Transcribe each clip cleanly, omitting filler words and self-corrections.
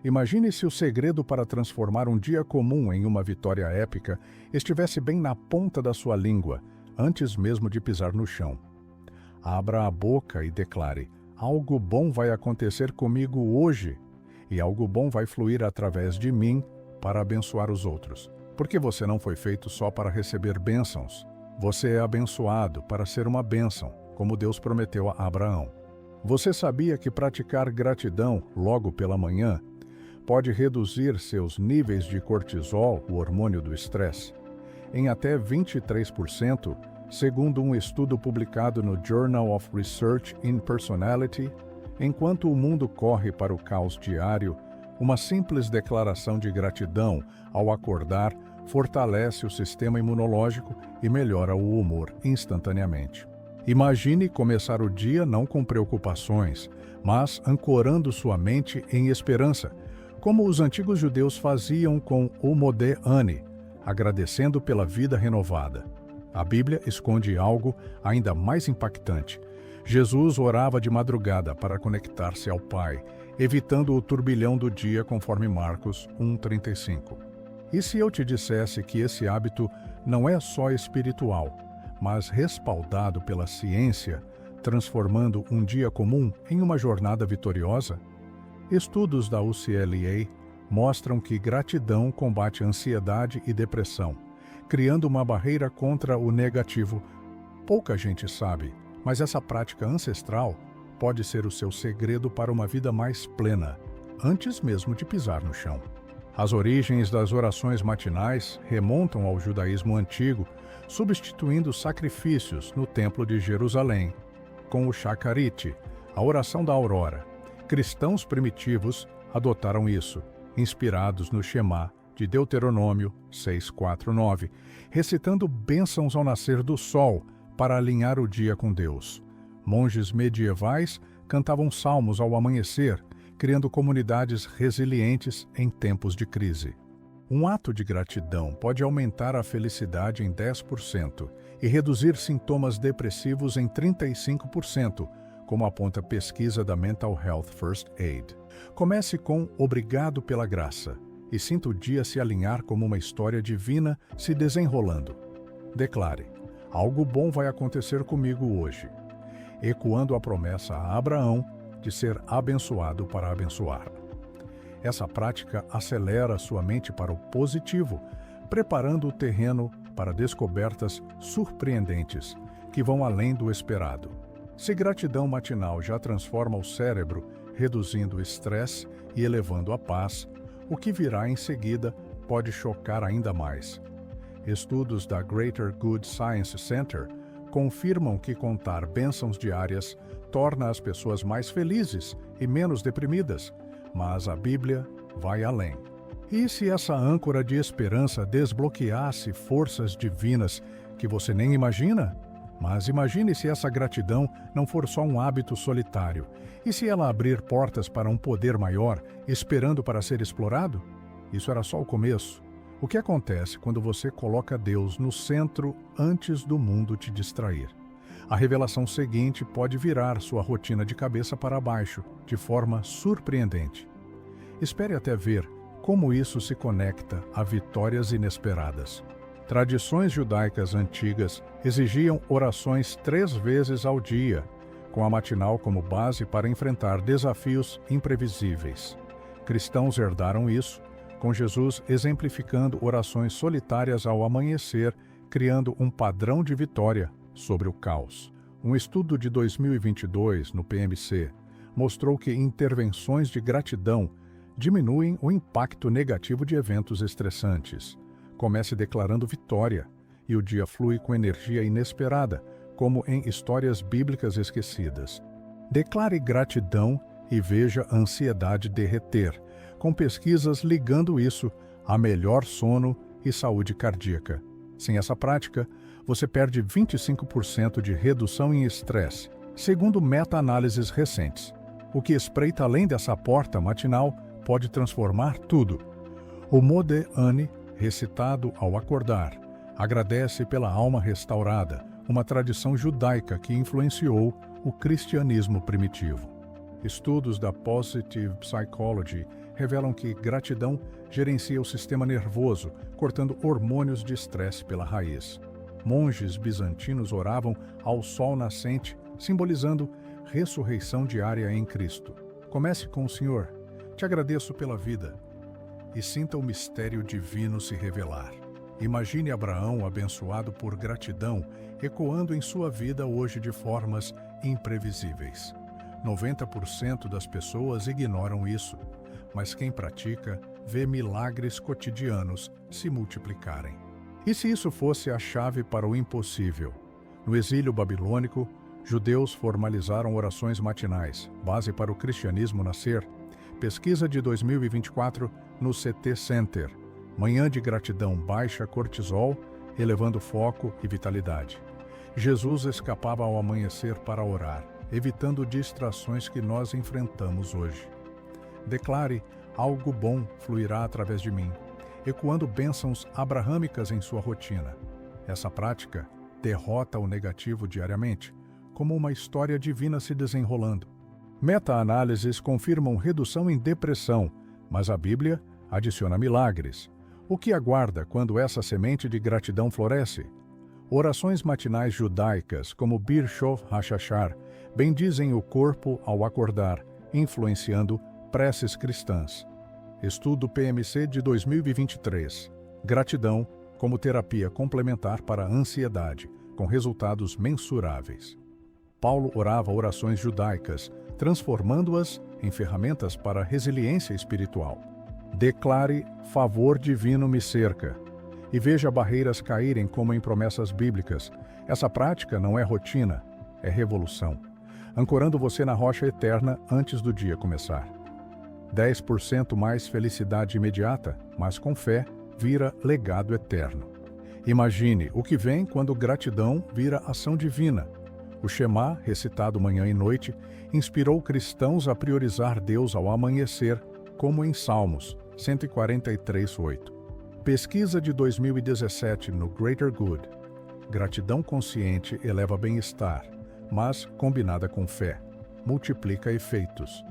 Imagine se o segredo para transformar um dia comum em uma vitória épica estivesse bem na ponta da sua língua, antes mesmo de pisar no chão. Abra a boca e declare: algo bom vai acontecer comigo hoje, e algo bom vai fluir através de mim para abençoar os outros. Porque você não foi feito só para receber bênçãos. Você é abençoado para ser uma bênção, como Deus prometeu a Abraão. Você sabia que praticar gratidão logo pela manhã pode reduzir seus níveis de cortisol, o hormônio do estresse, em até 23%, segundo um estudo publicado no Journal of Research in Personality? Enquanto o mundo corre para o caos diário, uma simples declaração de gratidão ao acordar fortalece o sistema imunológico e melhora o humor instantaneamente. Imagine começar o dia não com preocupações, mas ancorando sua mente em esperança, como os antigos judeus faziam com o Modeh Ani, agradecendo pela vida renovada. A Bíblia esconde algo ainda mais impactante. Jesus orava de madrugada para conectar-se ao Pai, evitando o turbilhão do dia, conforme Marcos 1,35. E se eu te dissesse que esse hábito não é só espiritual, mas respaldado pela ciência, transformando um dia comum em uma jornada vitoriosa? Estudos da UCLA mostram que gratidão combate ansiedade e depressão, criando uma barreira contra o negativo. Pouca gente sabe, mas essa prática ancestral pode ser o seu segredo para uma vida mais plena, antes mesmo de pisar no chão. As origens das orações matinais remontam ao judaísmo antigo, substituindo sacrifícios no Templo de Jerusalém, com o Shacharit, a oração da aurora. Cristãos primitivos adotaram isso, inspirados no Shema de Deuteronômio 6:4-9, recitando bênçãos ao nascer do sol para alinhar o dia com Deus. Monges medievais cantavam salmos ao amanhecer, criando comunidades resilientes em tempos de crise. Um ato de gratidão pode aumentar a felicidade em 10% e reduzir sintomas depressivos em 35%, como aponta a pesquisa da Mental Health First Aid. Comece com "Obrigado pela graça" e sinta o dia se alinhar como uma história divina se desenrolando. Declare: algo bom vai acontecer comigo hoje, ecoando a promessa a Abraão de ser abençoado para abençoar. Essa prática acelera sua mente para o positivo, preparando o terreno para descobertas surpreendentes que vão além do esperado. Se gratidão matinal já transforma o cérebro, reduzindo o estresse e elevando a paz, o que virá em seguida pode chocar ainda mais. Estudos da Greater Good Science Center confirmam que contar bênçãos diárias torna as pessoas mais felizes e menos deprimidas, mas a Bíblia vai além. E se essa âncora de esperança desbloqueasse forças divinas que você nem imagina? Mas imagine se essa gratidão não for só um hábito solitário, e se ela abrir portas para um poder maior, esperando para ser explorado? Isso era só o começo. O que acontece quando você coloca Deus no centro antes do mundo te distrair? A revelação seguinte pode virar sua rotina de cabeça para baixo, de forma surpreendente. Espere até ver como isso se conecta a vitórias inesperadas. Tradições judaicas antigas exigiam orações 3 vezes ao dia, com a matinal como base para enfrentar desafios imprevisíveis. Cristãos herdaram isso, com Jesus exemplificando orações solitárias ao amanhecer, criando um padrão de vitória sobre o caos. Um estudo de 2022 no PMC mostrou que intervenções de gratidão diminuem o impacto negativo de eventos estressantes. Comece declarando vitória, e o dia flui com energia inesperada, como em histórias bíblicas esquecidas. Declare gratidão e veja a ansiedade derreter, com pesquisas ligando isso a melhor sono e saúde cardíaca. Sem essa prática, você perde 25% de redução em estresse, segundo meta-análises recentes. O que espreita além dessa porta matinal pode transformar tudo. O Modeh Ani, recitado ao acordar, agradece pela alma restaurada, uma tradição judaica que influenciou o cristianismo primitivo. Estudos da Positive Psychology revelam que gratidão gerencia o sistema nervoso, cortando hormônios de estresse pela raiz. Monges bizantinos oravam ao sol nascente, simbolizando ressurreição diária em Cristo. Comece com o Senhor. Te agradeço pela vida. E sinta o mistério divino se revelar. Imagine Abraão abençoado por gratidão, ecoando em sua vida hoje de formas imprevisíveis. 90% das pessoas ignoram isso, mas quem pratica vê milagres cotidianos se multiplicarem. E se isso fosse a chave para o impossível? No exílio babilônico, judeus formalizaram orações matinais, base para o cristianismo nascer. Pesquisa de 2024 no CT Center. Manhã de gratidão baixa cortisol, elevando foco e vitalidade. Jesus escapava ao amanhecer para orar, evitando distrações que nós enfrentamos hoje. Declare: algo bom fluirá através de mim, ecoando bênçãos abrahâmicas em sua rotina. Essa prática derrota o negativo diariamente, como uma história divina se desenrolando. Meta-análises confirmam redução em depressão, mas a Bíblia adiciona milagres. O que aguarda quando essa semente de gratidão floresce? Orações matinais judaicas, como Birshov HaShachar, bendizem o corpo ao acordar, influenciando preces cristãs. Estudo PMC de 2023. Gratidão como terapia complementar para a ansiedade, com resultados mensuráveis. Paulo orava orações judaicas, transformando-as em ferramentas para a resiliência espiritual. Declare: favor divino me cerca. E veja barreiras caírem como em promessas bíblicas. Essa prática não é rotina, é revolução, ancorando você na rocha eterna antes do dia começar. 10% mais felicidade imediata, mas com fé vira legado eterno. Imagine o que vem quando gratidão vira ação divina. O Shema, recitado manhã e noite, inspirou cristãos a priorizar Deus ao amanhecer, como em Salmos 143:8. Pesquisa de 2017 no Greater Good. Gratidão consciente eleva bem-estar, mas, combinada com fé, multiplica efeitos.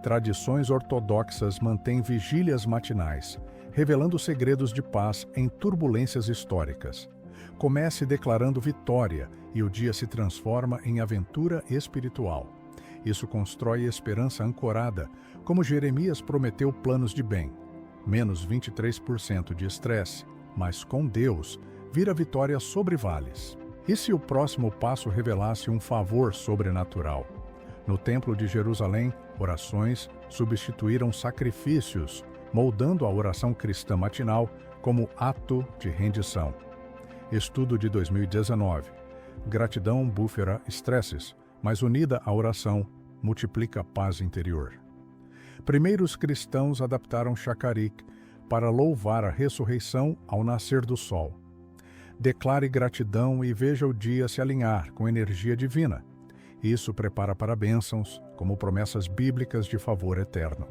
Tradições ortodoxas mantêm vigílias matinais, revelando segredos de paz em turbulências históricas. Comece declarando vitória e o dia se transforma em aventura espiritual. Isso constrói esperança ancorada, como Jeremias prometeu planos de bem. Menos 23% de estresse, mas com Deus, vira vitória sobre vales. E se o próximo passo revelasse um favor sobrenatural? No Templo de Jerusalém, orações substituíram sacrifícios, moldando a oração cristã matinal como ato de rendição. Estudo de 2019. Gratidão búfera estresses, mas unida à oração, multiplica a paz interior. Primeiros cristãos adaptaram Shacharit para louvar a ressurreição ao nascer do sol. Declare gratidão e veja o dia se alinhar com energia divina. Isso prepara para bênçãos, como promessas bíblicas de favor eterno.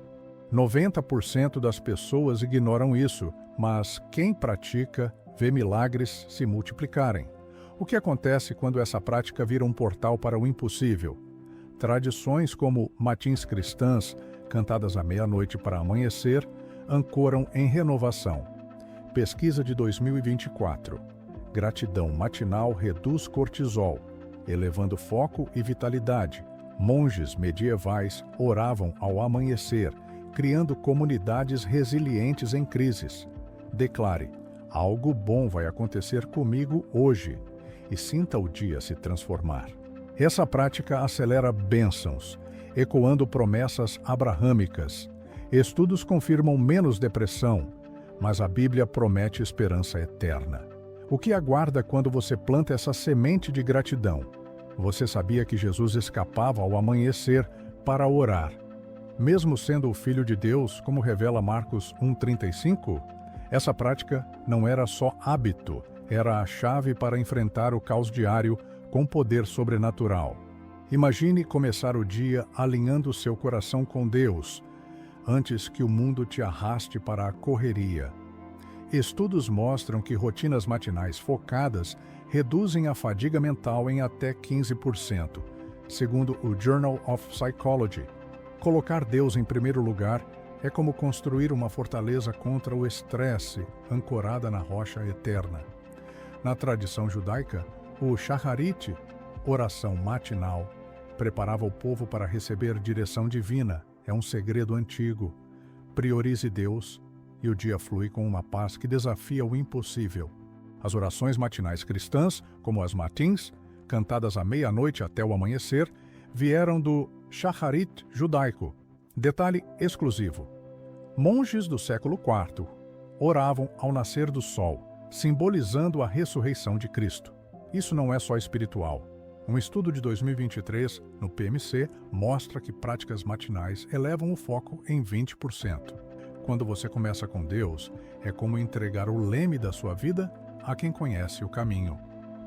90% das pessoas ignoram isso, mas quem pratica vê milagres se multiplicarem. O que acontece quando essa prática vira um portal para o impossível? Tradições como matins cristãs, cantadas à meia-noite para amanhecer, ancoram em renovação. Pesquisa de 2024. Gratidão matinal reduz cortisol, elevando foco e vitalidade. Monges medievais oravam ao amanhecer, criando comunidades resilientes em crises. Declare: algo bom vai acontecer comigo hoje, e sinta o dia se transformar. Essa prática acelera bênçãos, ecoando promessas abrahâmicas. Estudos confirmam menos depressão, mas a Bíblia promete esperança eterna. O que aguarda quando você planta essa semente de gratidão? Você sabia que Jesus escapava ao amanhecer para orar? Mesmo sendo o Filho de Deus, como revela Marcos 1,35, essa prática não era só hábito, era a chave para enfrentar o caos diário com poder sobrenatural. Imagine começar o dia alinhando seu coração com Deus, antes que o mundo te arraste para a correria. Estudos mostram que rotinas matinais focadas reduzem a fadiga mental em até 15%, segundo o Journal of Psychology. Colocar Deus em primeiro lugar É como construir uma fortaleza contra o estresse, ancorada na rocha eterna. Na tradição judaica, o shacharit, oração matinal, preparava o povo para receber direção divina. É um segredo antigo. Priorize Deus e o dia flui com uma paz que desafia o impossível. As orações matinais cristãs, como as matins, cantadas à meia-noite até o amanhecer, vieram do shacharit judaico. Detalhe exclusivo: monges do século IV oravam ao nascer do sol, simbolizando a ressurreição de Cristo. Isso não é só espiritual. Um estudo de 2023 no PMC mostra que práticas matinais elevam o foco em 20%. Quando você começa com Deus, é como entregar o leme da sua vida a quem conhece o caminho.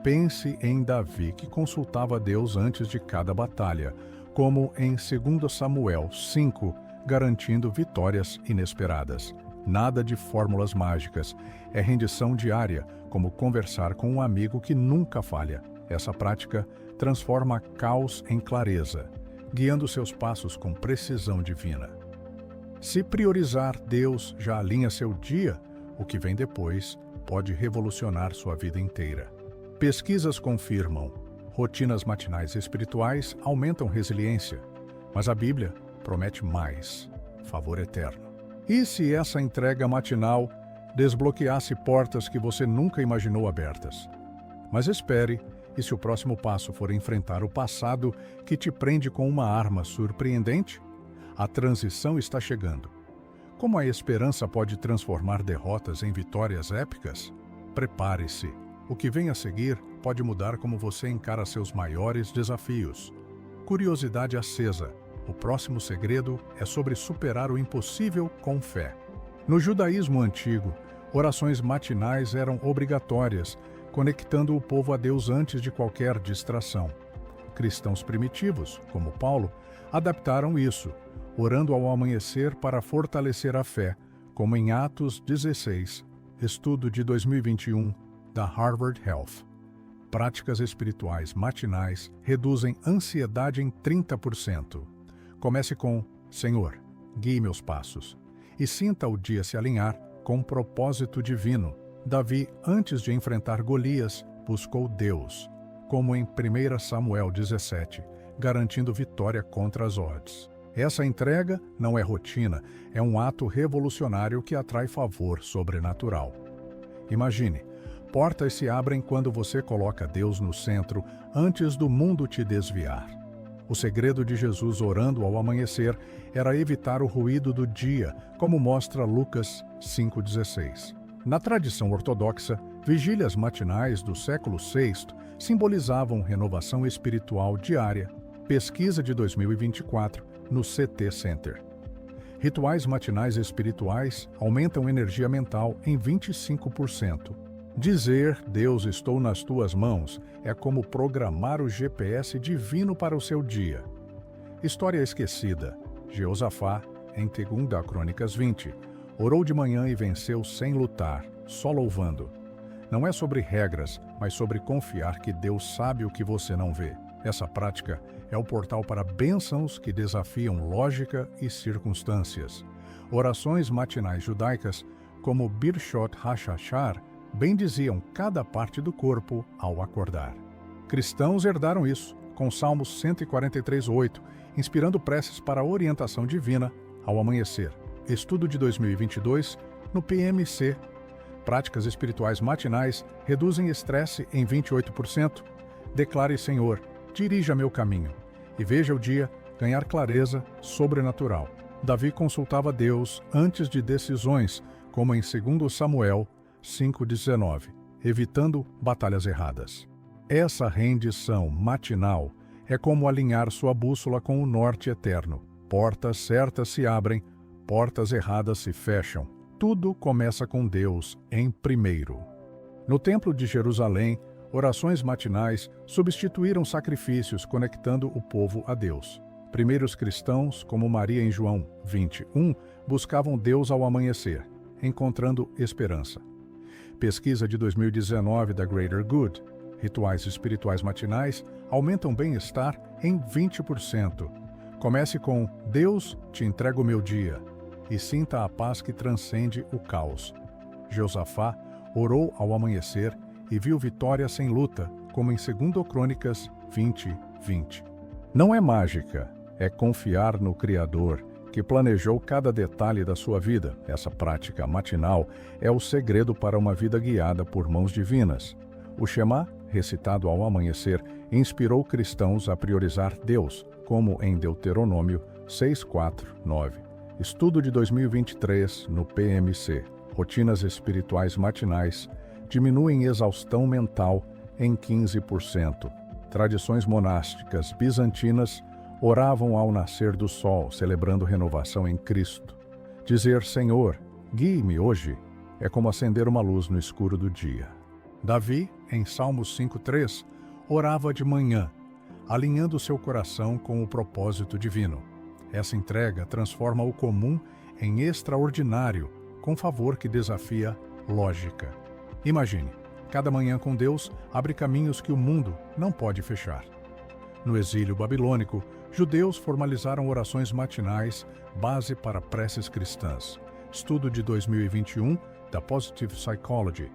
Pense em Davi, que consultava Deus antes de cada batalha, como em 2 Samuel 5, garantindo vitórias inesperadas. Nada de fórmulas mágicas. É rendição diária, como conversar com um amigo que nunca falha. Essa prática transforma caos em clareza, guiando seus passos com precisão divina. Se priorizar Deus já alinha seu dia, o que vem depois pode revolucionar sua vida inteira. Pesquisas confirmam: rotinas matinais espirituais aumentam resiliência, mas a Bíblia promete mais: favor eterno. E se essa entrega matinal desbloqueasse portas que você nunca imaginou abertas? Mas espere, e se o próximo passo for enfrentar o passado que te prende com uma arma surpreendente? A transição está chegando. Como a esperança pode transformar derrotas em vitórias épicas? Prepare-se. O que vem a seguir pode mudar como você encara seus maiores desafios. Curiosidade acesa. O próximo segredo é sobre superar o impossível com fé. No judaísmo antigo, orações matinais eram obrigatórias, conectando o povo a Deus antes de qualquer distração. Cristãos primitivos, como Paulo, adaptaram isso, orando ao amanhecer para fortalecer a fé, como em Atos 16, estudo de 2021 da Harvard Health. Práticas espirituais matinais reduzem ansiedade em 30%. Comece com: Senhor, guie meus passos, e sinta o dia se alinhar com um propósito divino. Davi, antes de enfrentar Golias, buscou Deus, como em 1 Samuel 17, garantindo vitória contra as odds. Essa entrega não é rotina, é um ato revolucionário que atrai favor sobrenatural. Imagine, portas se abrem quando você coloca Deus no centro antes do mundo te desviar. O segredo de Jesus orando ao amanhecer era evitar o ruído do dia, como mostra Lucas 5,16. Na tradição ortodoxa, vigílias matinais do século VI simbolizavam renovação espiritual diária. Pesquisa de 2024 no CT Center. Rituais matinais espirituais aumentam energia mental em 25%. Dizer "Deus, estou nas tuas mãos" é como programar o GPS divino para o seu dia. História esquecida. Jeosafá, em 2 Crônicas 20, orou de manhã e venceu sem lutar, só louvando. Não é sobre regras, mas sobre confiar que Deus sabe o que você não vê. Essa prática é o portal para bênçãos que desafiam lógica e circunstâncias. Orações matinais judaicas, como Birshot HaShachar, bendiziam cada parte do corpo ao acordar. Cristãos herdaram isso, com Salmos 143:8, inspirando preces para a orientação divina ao amanhecer. Estudo de 2022 no PMC. Práticas espirituais matinais reduzem estresse em 28%. Declare: Senhor, dirija meu caminho, e veja o dia ganhar clareza sobrenatural. Davi consultava Deus antes de decisões, como em 2 Samuel 5,19, evitando batalhas erradas. Essa rendição matinal é como alinhar sua bússola com o norte eterno. Portas certas se abrem, portas erradas se fecham. Tudo começa com Deus em primeiro. No Templo de Jerusalém, orações matinais substituíram sacrifícios, conectando o povo a Deus. Primeiros cristãos, como Maria em João 21, buscavam Deus ao amanhecer, encontrando esperança. Pesquisa de 2019 da Greater Good. Rituais espirituais matinais aumentam bem-estar em 20%. Comece com: Deus, te entrego o meu dia. e sinta a paz que transcende o caos. Josafá orou ao amanhecer e viu vitória sem luta, como em 2 Crônicas 20:20. Não é mágica, é confiar no Criador, que planejou cada detalhe da sua vida. Essa prática matinal é o segredo para uma vida guiada por mãos divinas. O Shema, recitado ao amanhecer, inspirou cristãos a priorizar Deus, como em Deuteronômio 6:4-9. Estudo de 2023 no PMC. Rotinas espirituais matinais diminuem exaustão mental em 15%. Tradições monásticas bizantinas oravam ao nascer do sol, celebrando renovação em Cristo. Dizer, Senhor, guie-me hoje, é como acender uma luz no escuro do dia. Davi, em Salmos 5:3, orava de manhã, alinhando seu coração com o propósito divino. Essa entrega transforma o comum em extraordinário, com favor que desafia lógica. Imagine, cada manhã com Deus abre caminhos que o mundo não pode fechar. No exílio babilônico, judeus formalizaram orações matinais, base para preces cristãs. Estudo de 2021 da Positive Psychology.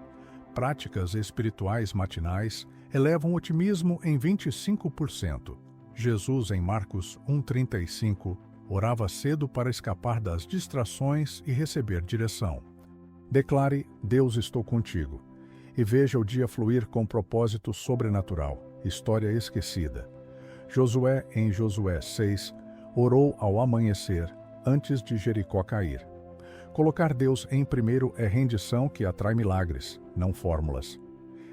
Práticas espirituais matinais elevam o otimismo em 25%. Jesus, em Marcos 1:35, orava cedo para escapar das distrações e receber direção. Declare, Deus, estou contigo. E veja o dia fluir com propósito sobrenatural. História esquecida. Josué, em Josué 6, orou ao amanhecer, antes de Jericó cair. Colocar Deus em primeiro é rendição que atrai milagres, não fórmulas.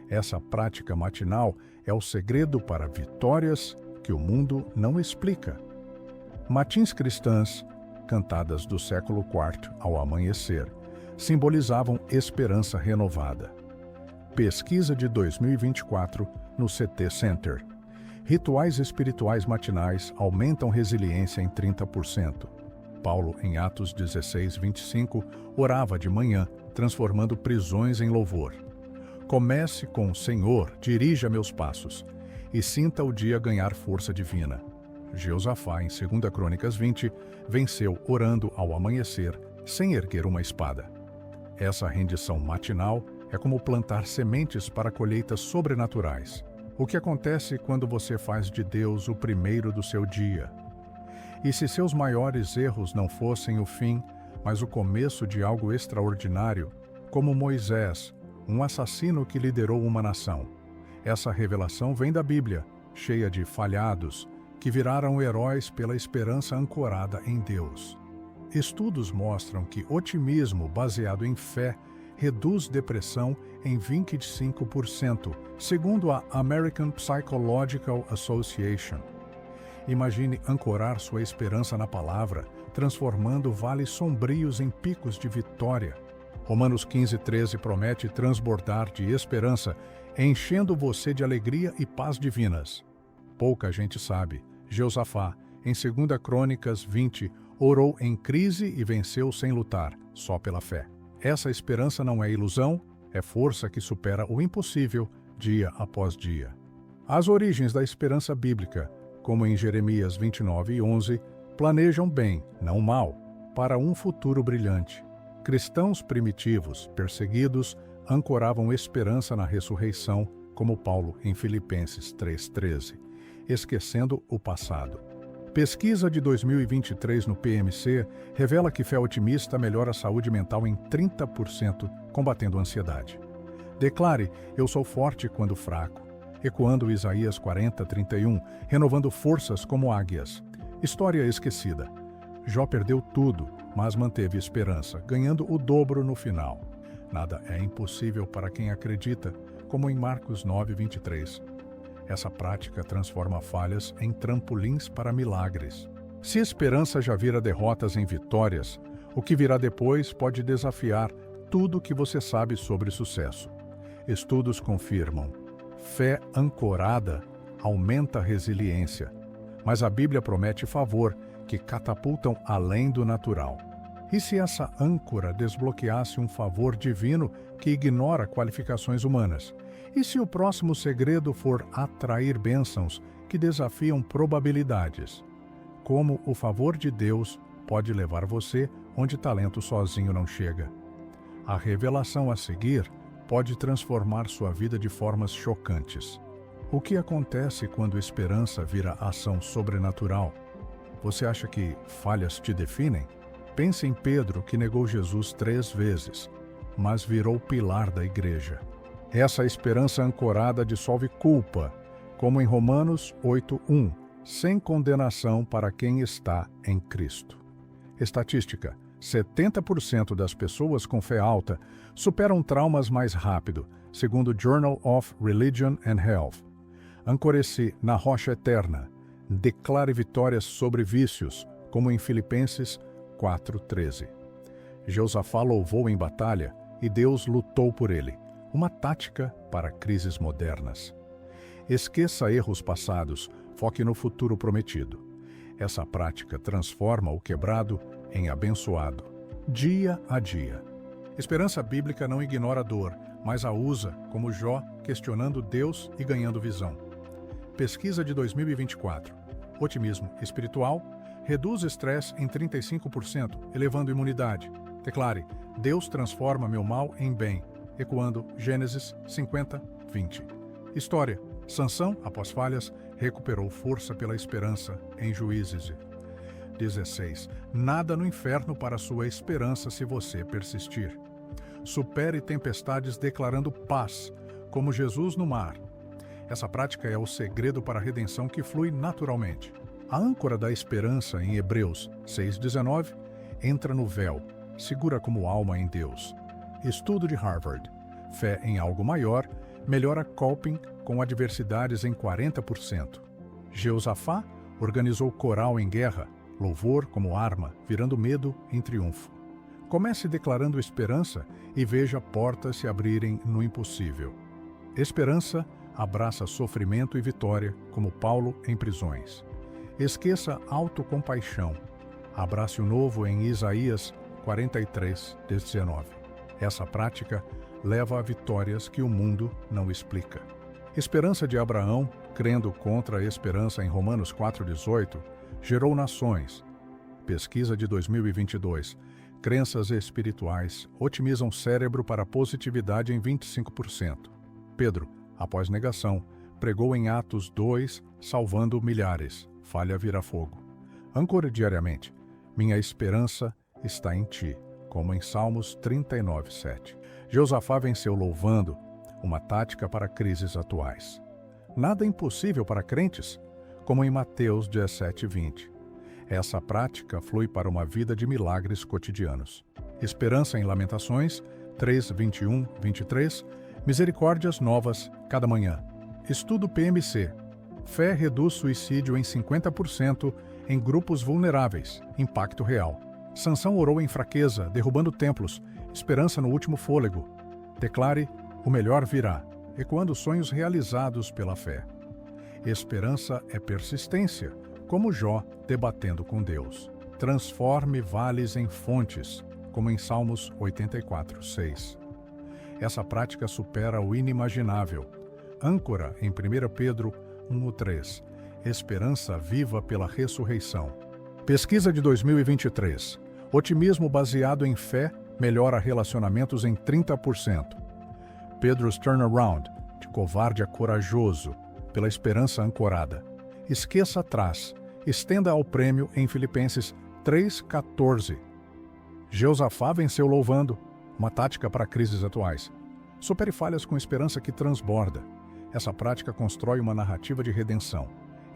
Essa prática matinal é o segredo para vitórias que o mundo não explica. Matins cristãs, cantadas do século IV ao amanhecer, simbolizavam esperança renovada. Pesquisa de 2024 no CT Center. Rituais espirituais matinais aumentam resiliência em 30%. Paulo, em Atos 16:25, orava de manhã, transformando prisões em louvor. Comece com Senhor, dirija meus passos, e sinta o dia ganhar força divina. Josafá, em 2 Crônicas 20, venceu orando ao amanhecer, sem erguer uma espada. Essa rendição matinal é como plantar sementes para colheitas sobrenaturais. O que acontece quando você faz de Deus o primeiro do seu dia? E se seus maiores erros não fossem o fim, mas o começo de algo extraordinário, como Moisés, um assassino que liderou uma nação? Essa revelação vem da Bíblia, cheia de falhados, que viraram heróis pela esperança ancorada em Deus. Estudos mostram que otimismo baseado em fé reduz depressão em 25%, segundo a American Psychological Association. Imagine ancorar sua esperança na palavra, transformando vales sombrios em picos de vitória. Romanos 15:13 promete transbordar de esperança, enchendo você de alegria e paz divinas. Pouca gente sabe, Josafá, em 2 Crônicas 20, orou em crise e venceu sem lutar, só pela fé. Essa esperança não é ilusão, é força que supera o impossível dia após dia. As origens da esperança bíblica, como em Jeremias 29:11, planejam bem, não mal, para um futuro brilhante. Cristãos primitivos, perseguidos, ancoravam esperança na ressurreição, como Paulo em Filipenses 3:13, esquecendo o passado. Pesquisa de 2023 no PMC revela que fé otimista melhora a saúde mental em 30%, combatendo a ansiedade. Declare, eu sou forte quando fraco, ecoando Isaías 40:31, renovando forças como águias. História esquecida. Jó perdeu tudo, mas manteve esperança, ganhando o dobro no final. Nada é impossível para quem acredita, como em Marcos 9:23. Essa prática transforma falhas em trampolins para milagres. Se a esperança já vira derrotas em vitórias, o que virá depois pode desafiar tudo o que você sabe sobre sucesso. Estudos confirmam: fé ancorada aumenta a resiliência, mas a Bíblia promete favor que catapultam além do natural. E se essa âncora desbloqueasse um favor divino que ignora qualificações humanas? E se o próximo segredo for atrair bênçãos que desafiam probabilidades? Como o favor de Deus pode levar você onde talento sozinho não chega. A revelação a seguir pode transformar sua vida de formas chocantes. O que acontece quando esperança vira ação sobrenatural? Você acha que falhas te definem? Pense em Pedro, que negou Jesus 3 vezes, mas virou pilar da igreja. Essa esperança ancorada dissolve culpa, como em Romanos 8:1, sem condenação para quem está em Cristo. Estatística: 70% das pessoas com fé alta superam traumas mais rápido, segundo o Journal of Religion and Health. Ancore-se na rocha eterna. Declare vitórias sobre vícios, como em Filipenses 4:13. Jeosafá louvou em batalha e Deus lutou por ele. Uma tática para crises modernas. Esqueça erros passados, foque no futuro prometido. Essa prática transforma o quebrado em abençoado, dia a dia. Esperança bíblica não ignora a dor, mas a usa, como Jó, questionando Deus e ganhando visão. Pesquisa de 2024. Otimismo espiritual reduz estresse em 35%, elevando imunidade. Declare: Deus transforma meu mal em bem, ecoando Gênesis 50:20. História: Sansão, após falhas, recuperou força pela esperança em Juízes 16. Nada no inferno para sua esperança se você persistir. Supere tempestades declarando paz, como Jesus no mar. Essa prática é o segredo para a redenção que flui naturalmente. A âncora da esperança em Hebreus 6:19 entra no véu, segura como alma em Deus. Estudo de Harvard. Fé em algo maior melhora coping com adversidades em 40%. Jeosafá organizou coral em guerra, louvor como arma, virando medo em triunfo. Comece declarando esperança e veja portas se abrirem no impossível. Esperança abraça sofrimento e vitória, como Paulo em prisões. Esqueça autocompaixão. Abrace o novo em Isaías 43:19. Essa prática leva a vitórias que o mundo não explica. Esperança de Abraão, crendo contra a esperança em Romanos 4:18, gerou nações. Pesquisa de 2022. Crenças espirituais otimizam cérebro para positividade em 25%. Pedro, após negação, pregou em Atos 2, salvando milhares. Falha vira fogo. Ancore diariamente. Minha esperança está em ti, como em Salmos 39:7. Jeosafá venceu louvando, uma tática para crises atuais. Nada é impossível para crentes, como em Mateus 17:20. Essa prática flui para uma vida de milagres cotidianos. Esperança em Lamentações 3:21-23. Misericórdias novas cada manhã. Estudo PMC. Fé reduz suicídio em 50% em grupos vulneráveis. Impacto real. Sansão orou em fraqueza, derrubando templos. Esperança no último fôlego. Declare: o melhor virá, ecoando sonhos realizados pela fé. Esperança é persistência, como Jó debatendo com Deus. Transforme vales em fontes, como em Salmos 84:6. Essa prática supera o inimaginável. Âncora em 1 Pedro 1:3. Esperança viva pela ressurreição. Pesquisa de 2023. Otimismo baseado em fé melhora relacionamentos em 30%. Pedro's turnaround, de covarde a corajoso, pela esperança ancorada. Esqueça atrás, estenda ao prêmio em Filipenses 3:14. Jeosafá venceu louvando, uma tática para crises atuais. Supere falhas com esperança que transborda. Essa prática constrói uma narrativa de redenção.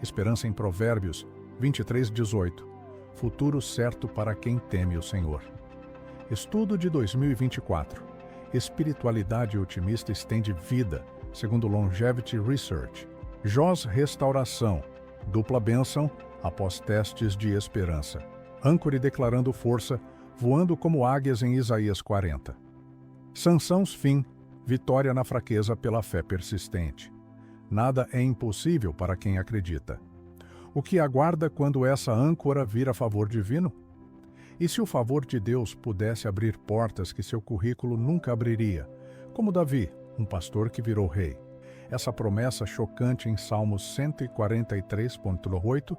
Esperança em Provérbios 23:18. Futuro certo para quem teme o Senhor. Estudo de 2024. Espiritualidade otimista estende vida, segundo Longevity Research. Jós restauração. Dupla bênção após testes de esperança. Âncore declarando força, voando como águias em Isaías 40. Sansãos fim. Vitória na fraqueza pela fé persistente. Nada é impossível para quem acredita. O que aguarda quando essa âncora vira favor divino? E se o favor de Deus pudesse abrir portas que seu currículo nunca abriria, como Davi, um pastor que virou rei? Essa promessa chocante em Salmos 143:8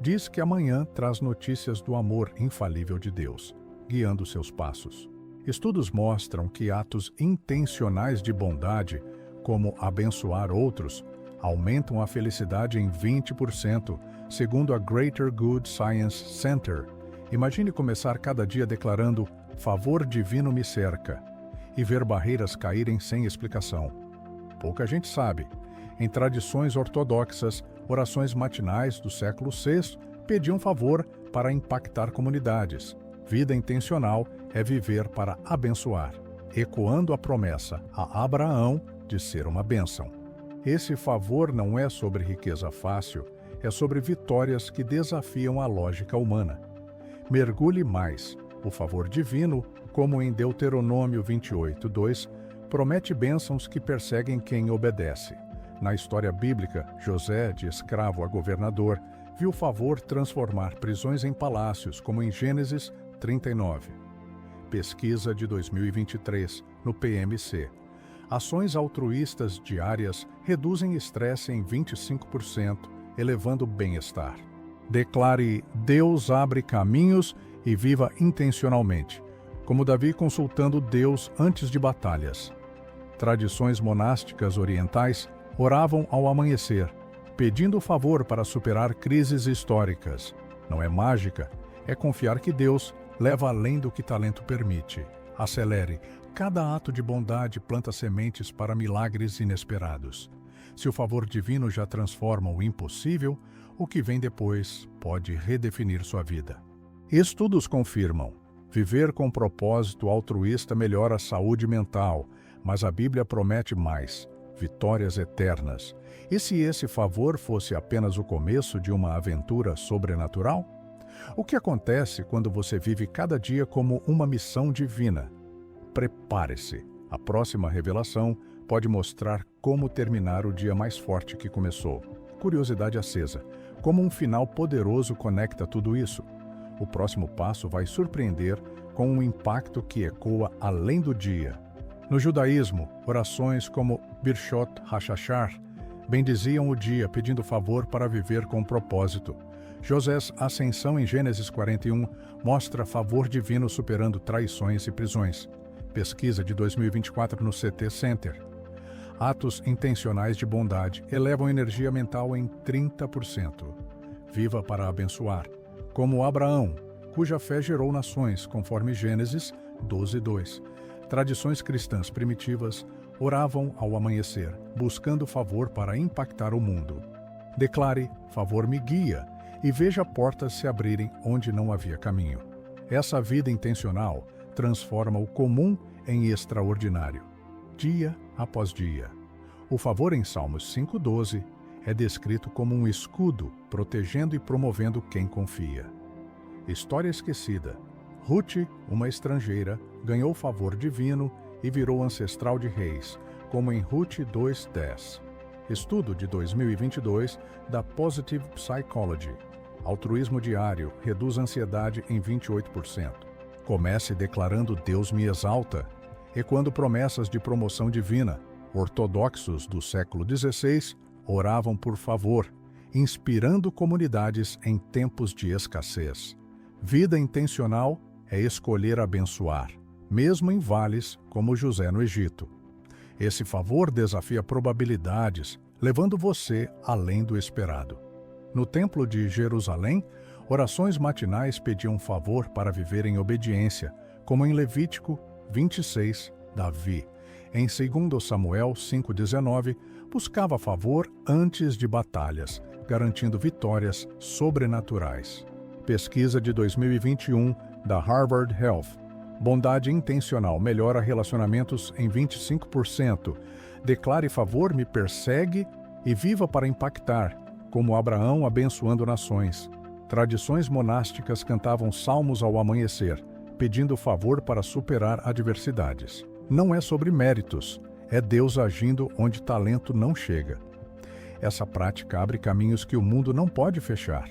diz que amanhã traz notícias do amor infalível de Deus. guiando seus passos. Estudos mostram que atos intencionais de bondade, como abençoar outros, aumentam a felicidade em 20%, segundo a Greater Good Science Center. Imagine começar cada dia declarando "favor divino me cerca" e ver barreiras caírem sem explicação. Pouca gente sabe. Em tradições ortodoxas, orações matinais do século VI pediam favor para impactar comunidades. Vida intencional é viver para abençoar, ecoando a promessa a Abraão de ser uma bênção. Esse favor não é sobre riqueza fácil, é sobre vitórias que desafiam a lógica humana. Mergulhe mais. O favor divino, como em Deuteronômio 28:2, promete bênçãos que perseguem quem obedece. Na história bíblica, José, de escravo a governador, viu favor transformar prisões em palácios, como em Gênesis 39. Pesquisa de 2023, no PMC. Ações altruístas diárias reduzem estresse em 25%, elevando o bem-estar. Declare "Deus abre caminhos" e viva intencionalmente, como Davi consultando Deus antes de batalhas. Tradições monásticas orientais oravam ao amanhecer, pedindo favor para superar crises históricas. Não é mágica, é confiar que Deus leva além do que talento permite. Acelere. Cada ato de bondade planta sementes para milagres inesperados. Se o favor divino já transforma o impossível, o que vem depois pode redefinir sua vida. Estudos confirmam: viver com propósito altruísta melhora a saúde mental, mas a Bíblia promete mais: vitórias eternas. E se esse favor fosse apenas o começo de uma aventura sobrenatural? O que acontece quando você vive cada dia como uma missão divina? Prepare-se. A próxima revelação pode mostrar como terminar o dia mais forte que começou. Curiosidade acesa. Como um final poderoso conecta tudo isso? O próximo passo vai surpreender com um impacto que ecoa além do dia. No judaísmo, orações como Birshot HaShachar bendiziam o dia pedindo favor para viver com propósito. Josés' ascensão em Gênesis 41 mostra favor divino superando traições e prisões. Pesquisa de 2024 no CT Center. Atos intencionais de bondade elevam energia mental em 30%. Viva para abençoar, como Abraão, cuja fé gerou nações, conforme Gênesis 12:2. Tradições cristãs primitivas oravam ao amanhecer, buscando favor para impactar o mundo. Declare: "Favor me guia", e veja portas se abrirem onde não havia caminho. Essa vida intencional transforma o comum em extraordinário, dia após dia. O favor em Salmos 5:12 é descrito como um escudo protegendo e promovendo quem confia. História esquecida. Ruth, uma estrangeira, ganhou favor divino e virou ancestral de reis, como em Ruth 2:10. Estudo de 2022 da Positive Psychology. Altruísmo diário reduz a ansiedade em 28%. Comece declarando "Deus me exalta", ecoando promessas de promoção divina. Ortodoxos do século XVI oravam por favor, inspirando comunidades em tempos de escassez. Vida intencional é escolher abençoar, mesmo em vales como José no Egito. Esse favor desafia probabilidades, levando você além do esperado. No Templo de Jerusalém, orações matinais pediam favor para viver em obediência, como em Levítico 26, Davi. Em 2 Samuel 5:19, buscava favor antes de batalhas, garantindo vitórias sobrenaturais. Pesquisa de 2021 da Harvard Health. Bondade intencional melhora relacionamentos em 25%. Declare favor me persegue e viva para impactar, como Abraão abençoando nações. Tradições monásticas cantavam salmos ao amanhecer, pedindo favor para superar adversidades. Não é sobre méritos, é Deus agindo onde talento não chega. Essa prática abre caminhos que o mundo não pode fechar.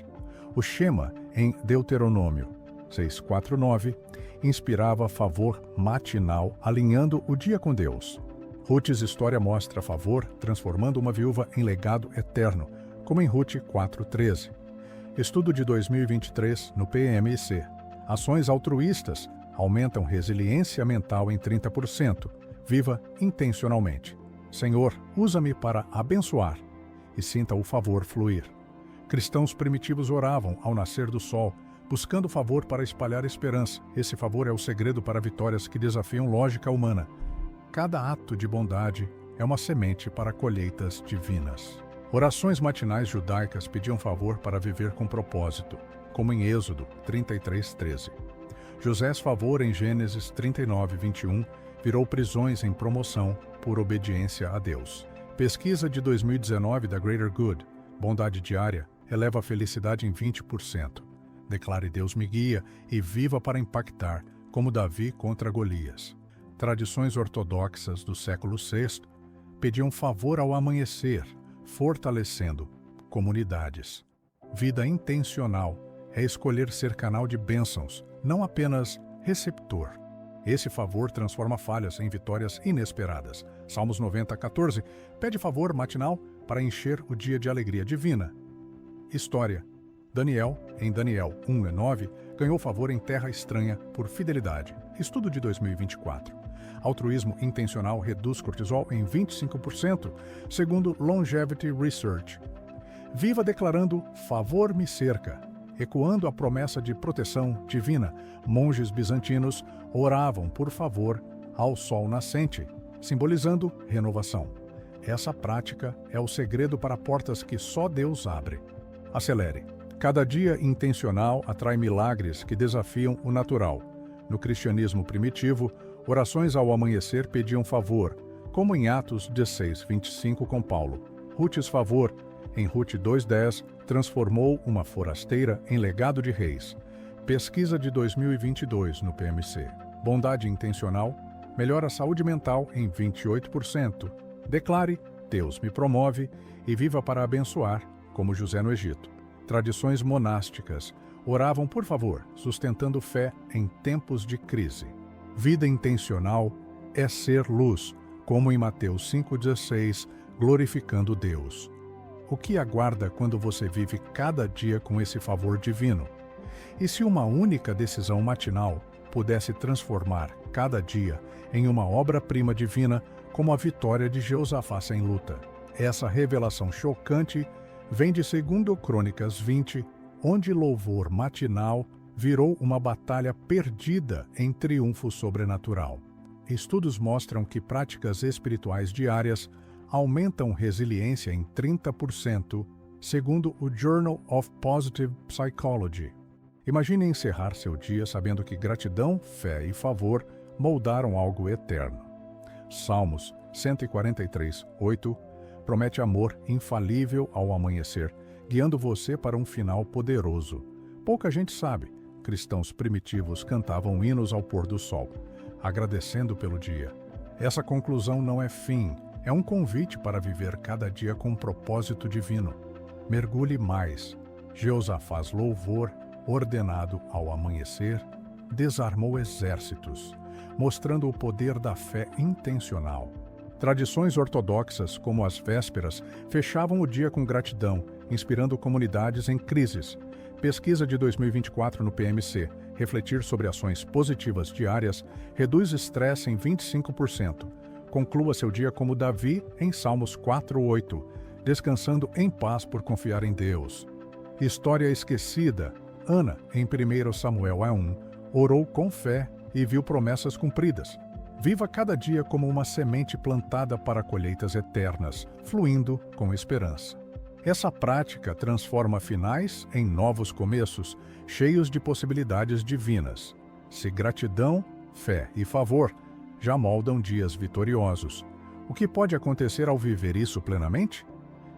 O Shema, em Deuteronômio 6:4-9, inspirava favor matinal, alinhando o dia com Deus. Ruth's história mostra favor, transformando uma viúva em legado eterno, como em Ruth 4:13. Estudo de 2023 no PMC. Ações altruístas Aumentam resiliência mental em 30%. Viva intencionalmente. Senhor, usa-me para abençoar e sinta o favor fluir. Cristãos primitivos oravam ao nascer do sol, buscando favor para espalhar esperança. Esse favor é o segredo para vitórias que desafiam lógica humana. Cada ato de bondade é uma semente para colheitas divinas. Orações matinais judaicas pediam favor para viver com propósito, como em Êxodo 33:13. José's favor em Gênesis 39:21 virou prisões em promoção por obediência a Deus. Pesquisa de 2019 da Greater Good, bondade diária, eleva a felicidade em 20%. Declare Deus me guia e viva para impactar, como Davi contra Golias. Tradições ortodoxas do século VI pediam favor ao amanhecer, fortalecendo comunidades. Vida intencional é escolher ser canal de bênçãos, não apenas receptor. Esse favor transforma falhas em vitórias inesperadas. Salmos 90:14 pede favor matinal para encher o dia de alegria divina. História. Daniel, em Daniel 1:9, ganhou favor em terra estranha por fidelidade. Estudo de 2024. Altruísmo intencional reduz cortisol em 25%, segundo Longevity Research. Viva declarando favor me cerca. Ecoando a promessa de proteção divina, monges bizantinos oravam por favor ao sol nascente, simbolizando renovação. Essa prática é o segredo para portas que só Deus abre. Acelere. Cada dia intencional atrai milagres que desafiam o natural. No cristianismo primitivo, orações ao amanhecer pediam favor, como em Atos 16:25 com Paulo. Rutes favor, em Rute 2:10, transformou uma forasteira em legado de reis. Pesquisa de 2022 no PMC. Bondade intencional melhora a saúde mental em 28%. Declare, Deus me promove e viva para abençoar, como José no Egito. Tradições monásticas oravam por favor, sustentando fé em tempos de crise. Vida intencional é ser luz, como em Mateus 5:16, glorificando Deus. O que aguarda quando você vive cada dia com esse favor divino? E se uma única decisão matinal pudesse transformar cada dia em uma obra-prima divina, como a vitória de Jeosafá sem luta? Essa revelação chocante vem de 2 Crônicas 20, onde louvor matinal virou uma batalha perdida em triunfo sobrenatural. Estudos mostram que práticas espirituais diárias aumentam resiliência em 30%, segundo o Journal of Positive Psychology. Imagine encerrar seu dia sabendo que gratidão, fé e favor moldaram algo eterno. Salmos 143:8 promete amor infalível ao amanhecer, guiando você para um final poderoso. Pouca gente sabe, cristãos primitivos cantavam hinos ao pôr do sol, agradecendo pelo dia. Essa conclusão não é fim, é um convite para viver cada dia com um propósito divino. Mergulhe mais. Jeosafás louvor, ordenado ao amanhecer, desarmou exércitos, mostrando o poder da fé intencional. Tradições ortodoxas, como as vésperas, fechavam o dia com gratidão, inspirando comunidades em crises. Pesquisa de 2024 no PMC, refletir sobre ações positivas diárias, reduz estresse em 25%. Conclua seu dia como Davi em Salmos 4:8, descansando em paz por confiar em Deus. História esquecida. Ana, em 1 Samuel 1, orou com fé e viu promessas cumpridas. Viva cada dia como uma semente plantada para colheitas eternas, fluindo com esperança. Essa prática transforma finais em novos começos, cheios de possibilidades divinas. Se gratidão, fé e favor já moldam dias vitoriosos, o que pode acontecer ao viver isso plenamente?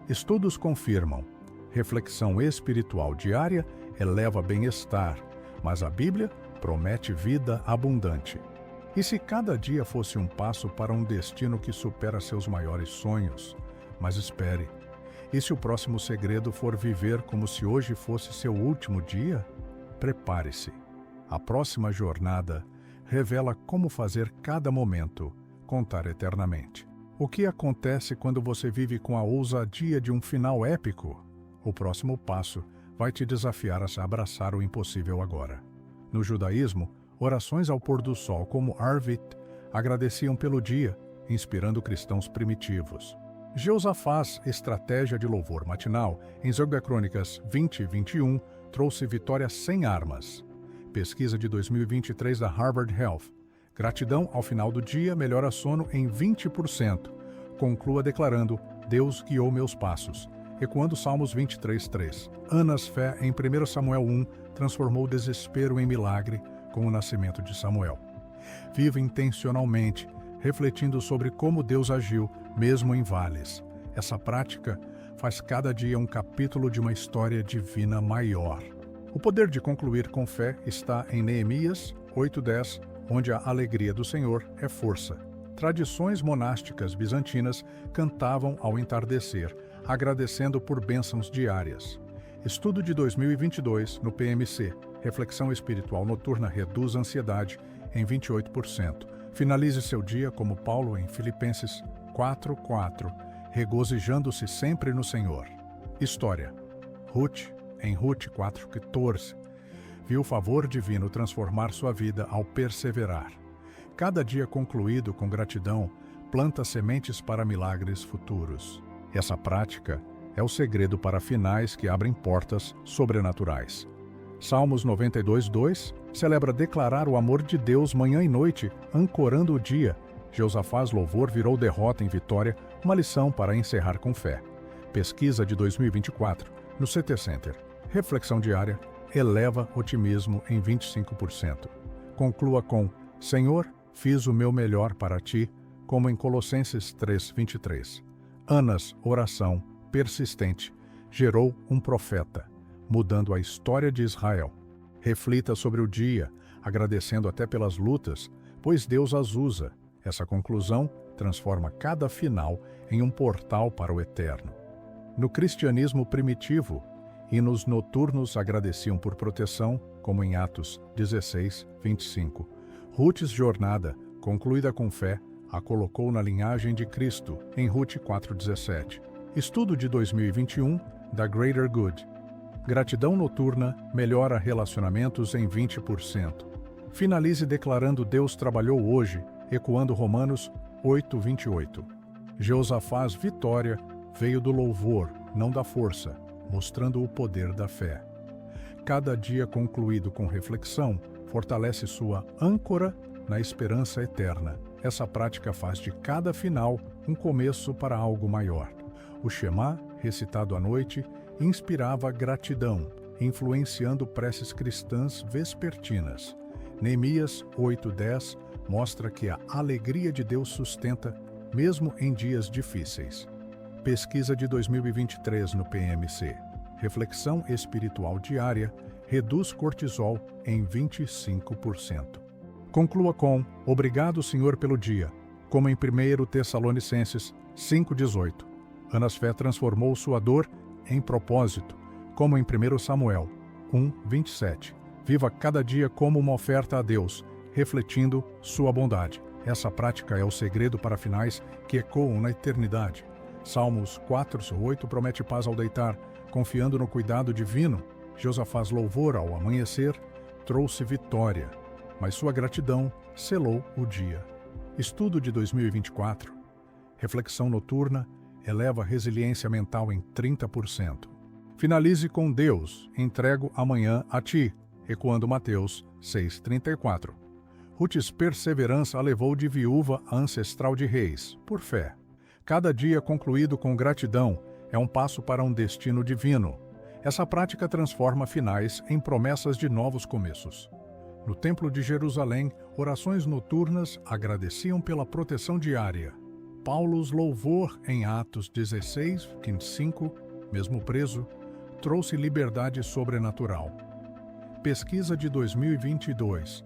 Estudos confirmam. Reflexão espiritual diária eleva bem-estar, mas a Bíblia promete vida abundante. E se cada dia fosse um passo para um destino que supera seus maiores sonhos? Mas espere, e se o próximo segredo for viver como se hoje fosse seu último dia? Prepare-se. A próxima jornada revela como fazer cada momento contar eternamente. O que acontece quando você vive com a ousadia de um final épico? O próximo passo vai te desafiar a se abraçar o impossível agora. No judaísmo, Orações ao pôr do sol, como Arvid, agradeciam pelo dia, inspirando cristãos primitivos. Jeosafás, estratégia de louvor matinal, em 2 Crônicas 20 e 21, trouxe vitória sem armas. Pesquisa de 2023 da Harvard Health. Gratidão ao final do dia melhora sono em 20%. Conclua declarando: Deus guiou meus passos. Ecoando Salmos 23:3. Anas fé em 1 Samuel 1 transformou o desespero em milagre com o nascimento de Samuel. Viva intencionalmente, refletindo sobre como Deus agiu, mesmo em vales. Essa prática faz cada dia um capítulo de uma história divina maior. O poder de concluir com fé está em Neemias 8:10, onde a alegria do Senhor é força. Tradições monásticas bizantinas cantavam ao entardecer, agradecendo por bênçãos diárias. Estudo de 2022 no PMC. Reflexão espiritual noturna reduz a ansiedade em 28%. Finalize seu dia como Paulo em Filipenses 4:4, regozijando-se sempre no Senhor. História. Ruth, em Ruth 4:14, viu o favor divino transformar sua vida ao perseverar. Cada dia concluído com gratidão, planta sementes para milagres futuros. Essa prática é o segredo para finais que abrem portas sobrenaturais. Salmos 92:2 celebra declarar o amor de Deus manhã e noite, ancorando o dia. Jeosafás louvor virou derrota em vitória, uma lição para encerrar com fé. Pesquisa de 2024 no CT Center. Reflexão diária eleva otimismo em 25%. Conclua com: Senhor, fiz o meu melhor para ti, como em Colossenses 3:23. Anas, oração persistente, gerou um profeta, mudando a história de Israel. Reflita sobre o dia, agradecendo até pelas lutas, pois Deus as usa. Essa conclusão transforma cada final em um portal para o eterno. No cristianismo primitivo, hinos noturnos agradeciam por proteção, como em Atos 16:25. Ruth's jornada, concluída com fé, a colocou na linhagem de Cristo, em Ruth 4:17. Estudo de 2021 da Greater Good. Gratidão noturna melhora relacionamentos em 20%. Finalize declarando: Deus trabalhou hoje, ecoando Romanos 8:28. Jeosafás vitória veio do louvor, não da força, mostrando o poder da fé. Cada dia concluído com reflexão fortalece sua âncora na esperança eterna. Essa prática faz de cada final um começo para algo maior. O Shema, recitado à noite, inspirava gratidão, influenciando preces cristãs vespertinas. Neemias 8:10 mostra que a alegria de Deus sustenta, mesmo em dias difíceis. Pesquisa de 2023 no PMC. Reflexão espiritual diária reduz cortisol em 25%. Conclua com: Obrigado, Senhor, pelo dia, como em 1 Tessalonicenses 5:18. Anas fé transformou sua dor em propósito, como em 1 Samuel 1:27. Viva cada dia como uma oferta a Deus, refletindo sua bondade. Essa prática é o segredo para finais que ecoam na eternidade. Salmos 4:8 promete paz ao deitar, confiando no cuidado divino. Jeosafás louvor ao amanhecer trouxe vitória, mas sua gratidão selou o dia. Estudo de 2024. Reflexão noturna eleva a resiliência mental em 30%. Finalize com: Deus, entrego amanhã a ti, ecoando Mateus 6:34. Ruth's perseverança a levou de viúva a ancestral de reis, por fé. Cada dia concluído com gratidão é um passo para um destino divino. Essa prática transforma finais em promessas de novos começos. No Templo de Jerusalém, orações noturnas agradeciam pela proteção diária. Paulo's louvor em Atos 16:5, mesmo preso, trouxe liberdade sobrenatural. Pesquisa de 2022.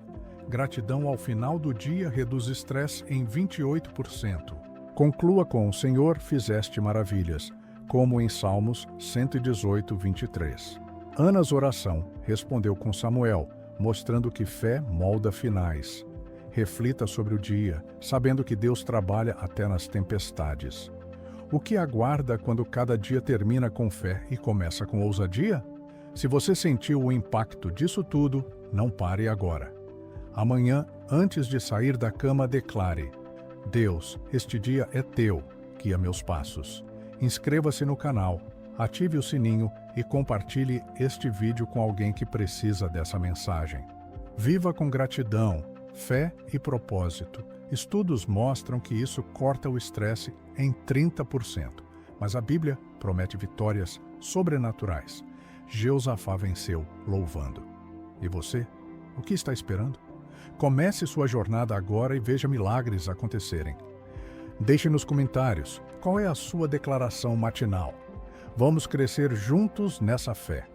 Gratidão ao final do dia reduz estresse em 28%. Conclua com: Senhor, fizeste maravilhas, como em Salmos 118:23. Anas oração respondeu com Samuel, mostrando que fé molda finais. Reflita sobre o dia, sabendo que Deus trabalha até nas tempestades. O que aguarda quando cada dia termina com fé e começa com ousadia? Se você sentiu o impacto disso tudo, não pare agora. Amanhã, antes de sair da cama, declare: Deus, este dia é teu, guia meus passos. Inscreva-se no canal, ative o sininho e compartilhe este vídeo com alguém que precisa dessa mensagem. Viva com gratidão, fé e propósito. Estudos mostram que isso corta o estresse em 30%, mas a Bíblia promete vitórias sobrenaturais. Jeosafá venceu louvando. E você? O que está esperando? Comece sua jornada agora e veja milagres acontecerem. Deixe nos comentários qual é a sua declaração matinal. Vamos crescer juntos nessa fé.